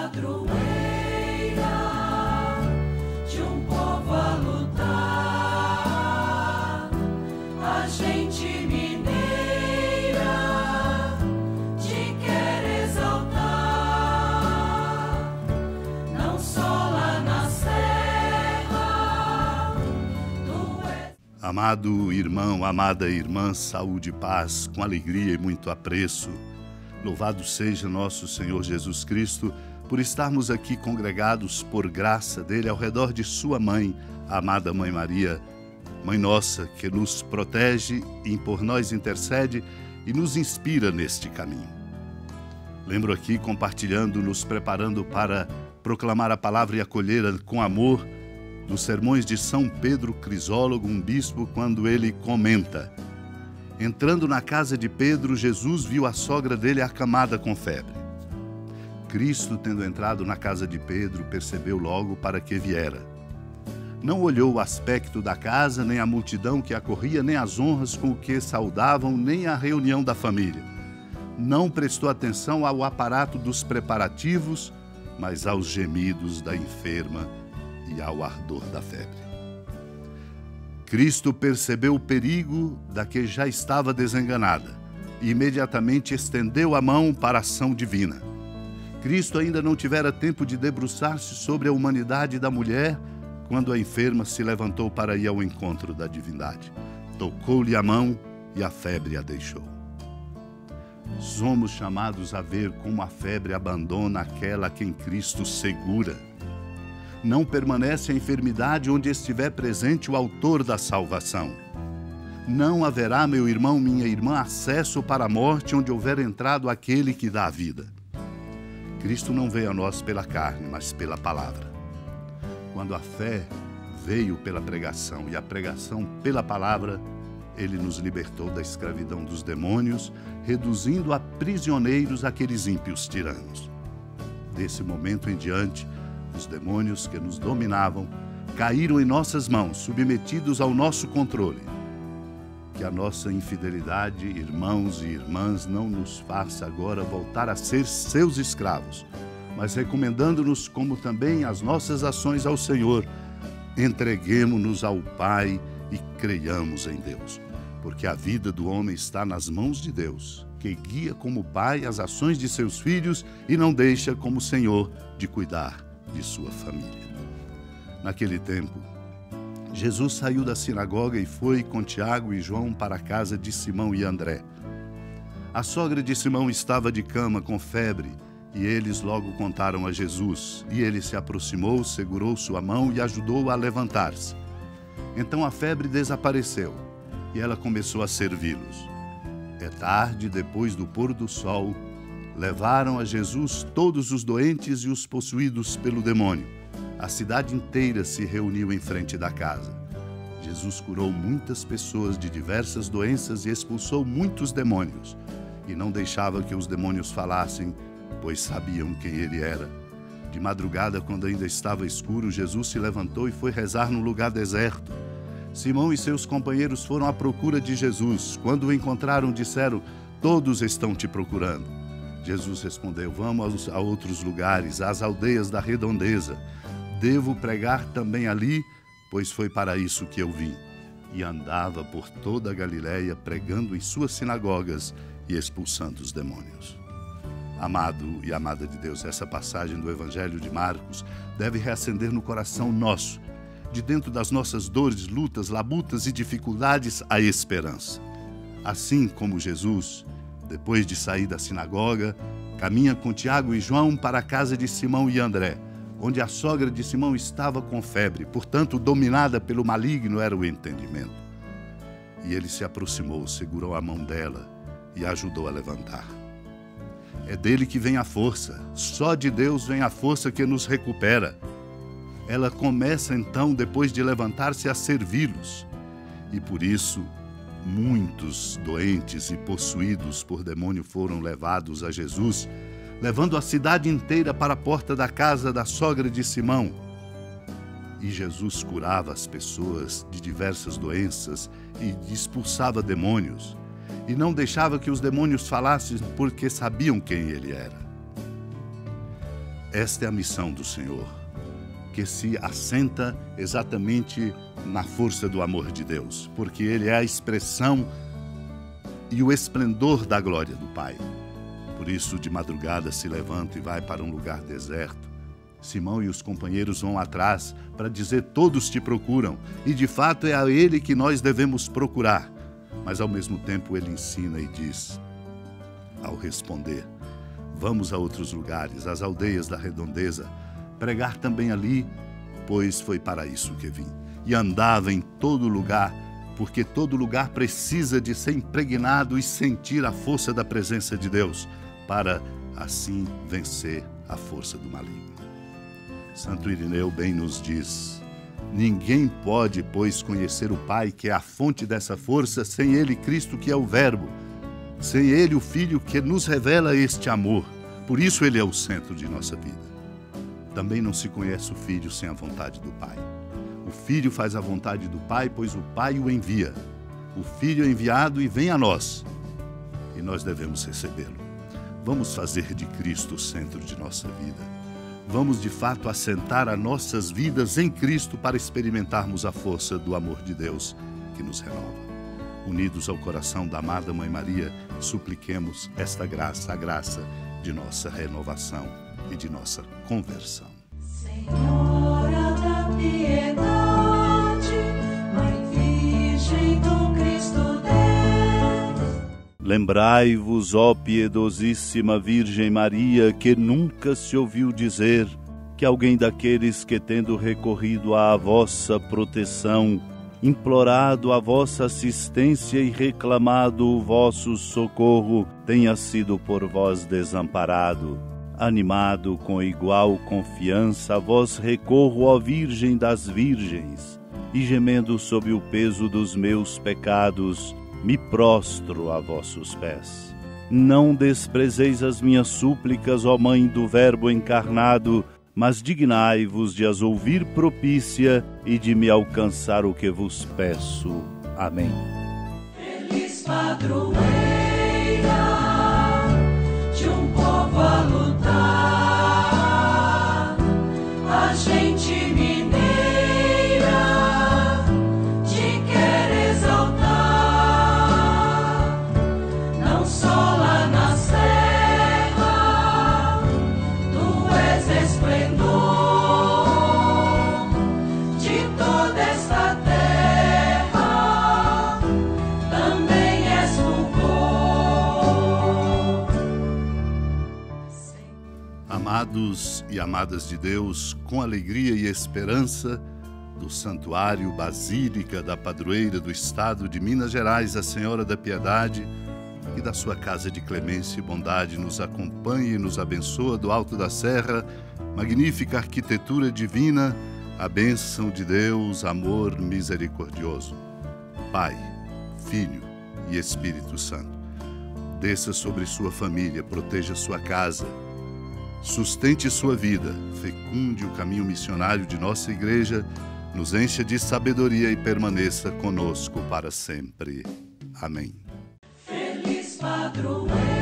padroeira de um povo a lutar, a gente mineira te quer exaltar, não só lá na serra, tu és... Amado irmão, amada irmã, saúde e paz, com alegria e muito apreço. Louvado seja nosso Senhor Jesus Cristo por estarmos aqui congregados por graça dele ao redor de sua mãe, a amada Mãe Maria, Mãe nossa que nos protege e por nós intercede e nos inspira neste caminho. Lembro aqui compartilhando, nos preparando para proclamar a palavra e acolhê-la com amor, dos sermões de São Pedro Crisólogo, um bispo, quando ele comenta: entrando na casa de Pedro, Jesus viu a sogra dele acamada com febre. Cristo, tendo entrado na casa de Pedro, percebeu logo para que viera. Não olhou o aspecto da casa, nem a multidão que acorria, nem as honras com que saudavam, nem a reunião da família. Não prestou atenção ao aparato dos preparativos, mas aos gemidos da enferma e ao ardor da febre. Cristo percebeu o perigo da que já estava desenganada e imediatamente estendeu a mão para a ação divina. Cristo ainda não tivera tempo de debruçar-se sobre a humanidade da mulher quando a enferma se levantou para ir ao encontro da divindade. Tocou-lhe a mão e a febre a deixou. Somos chamados a ver como a febre abandona aquela a quem Cristo segura. Não permanece a enfermidade onde estiver presente o autor da salvação. Não haverá, meu irmão, minha irmã, acesso para a morte onde houver entrado aquele que dá a vida. Cristo não veio a nós pela carne, mas pela palavra. Quando a fé veio pela pregação e a pregação pela palavra, ele nos libertou da escravidão dos demônios, reduzindo a prisioneiros aqueles ímpios tiranos. Desse momento em diante, os demônios que nos dominavam caíram em nossas mãos, submetidos ao nosso controle. Que a nossa infidelidade, irmãos e irmãs, não nos faça agora voltar a ser seus escravos, mas recomendando-nos, como também as nossas ações ao Senhor, entreguemo-nos ao Pai e creiamos em Deus, porque a vida do homem está nas mãos de Deus, que guia como Pai as ações de seus filhos e não deixa como Senhor de cuidar de sua família. Naquele tempo, Jesus saiu da sinagoga e foi com Tiago e João para a casa de Simão e André. A sogra de Simão estava de cama com febre e eles logo contaram a Jesus. E ele se aproximou, segurou sua mão e ajudou-a a levantar-se. Então a febre desapareceu e ela começou a servi-los. É tarde, depois do pôr do sol, levaram a Jesus todos os doentes e os possuídos pelo demônio. A cidade inteira se reuniu em frente da casa. Jesus curou muitas pessoas de diversas doenças e expulsou muitos demônios. E não deixava que os demônios falassem, pois sabiam quem ele era. De madrugada, quando ainda estava escuro, Jesus se levantou e foi rezar num lugar deserto. Simão e seus companheiros foram à procura de Jesus. Quando o encontraram, disseram: todos estão te procurando. Jesus respondeu: vamos a outros lugares, às aldeias da redondeza. Devo pregar também ali, pois foi para isso que eu vim. E andava por toda a Galiléia, pregando em suas sinagogas e expulsando os demônios. Amado e amada de Deus, essa passagem do Evangelho de Marcos deve reacender no coração nosso, de dentro das nossas dores, lutas, labutas e dificuldades, a esperança. Assim como Jesus, depois de sair da sinagoga, caminha com Tiago e João para a casa de Simão e André, onde a sogra de Simão estava com febre, portanto, dominada pelo maligno era o entendimento. E ele se aproximou, segurou a mão dela e a ajudou a levantar. É dele que vem a força, só de Deus vem a força que nos recupera. Ela começa então, depois de levantar-se, a servi-los. E por isso, muitos doentes e possuídos por demônio foram levados a Jesus, levando a cidade inteira para a porta da casa da sogra de Simão. E Jesus curava as pessoas de diversas doenças e expulsava demônios, e não deixava que os demônios falassem porque sabiam quem ele era. Esta é a missão do Senhor, que se assenta exatamente na força do amor de Deus, porque Ele é a expressão e o esplendor da glória do Pai. Por isso, de madrugada se levanta e vai para um lugar deserto. Simão e os companheiros vão atrás para dizer: todos te procuram. E de fato é a Ele que nós devemos procurar. Mas ao mesmo tempo Ele ensina e diz, ao responder: vamos a outros lugares, às aldeias da redondeza, pregar também ali, pois foi para isso que vim. E andava em todo lugar, porque todo lugar precisa de ser impregnado e sentir a força da presença de Deus, para assim vencer a força do maligno. Santo Irineu bem nos diz: ninguém pode, pois, conhecer o Pai, que é a fonte dessa força, sem Ele, Cristo, que é o Verbo, sem Ele, o Filho, que nos revela este amor. Por isso Ele é o centro de nossa vida. Também não se conhece o Filho sem a vontade do Pai. O Filho faz a vontade do Pai, pois o Pai o envia. O Filho é enviado e vem a nós, e nós devemos recebê-lo. Vamos fazer de Cristo o centro de nossa vida. Vamos, de fato, assentar as nossas vidas em Cristo para experimentarmos a força do amor de Deus que nos renova. Unidos ao coração da amada Mãe Maria, supliquemos esta graça, a graça de nossa renovação e de nossa conversão. Senhora da piedade, Mãe Virgem do Cristo Deus. Lembrai-vos, ó piedosíssima Virgem Maria, que nunca se ouviu dizer que alguém daqueles que, tendo recorrido à vossa proteção, implorado a vossa assistência e reclamado o vosso socorro, tenha sido por vós desamparado. Animado com igual confiança, a vós recorro, ó Virgem das Virgens, e gemendo sob o peso dos meus pecados, me prostro a vossos pés. Não desprezeis as minhas súplicas, ó Mãe do Verbo encarnado, mas dignai-vos de as ouvir propícia e de me alcançar o que vos peço. Amém. Feliz padroeira de um povo a lutar, a gente mineira te quer exaltar, não só lá na serra, tu és esplendor de toda esta terra, também és fulgor. Amados e amadas de Deus, com alegria e esperança, do Santuário Basílica da Padroeira do Estado de Minas Gerais, a Senhora da Piedade, e da sua casa de clemência e bondade, nos acompanhe e nos abençoa do alto da serra, magnífica arquitetura divina, a bênção de Deus, amor misericordioso. Pai, Filho e Espírito Santo, desça sobre sua família, proteja sua casa, sustente sua vida, fecunde o caminho missionário de nossa igreja, nos encha de sabedoria e permaneça conosco para sempre. Amém. Feliz padroeira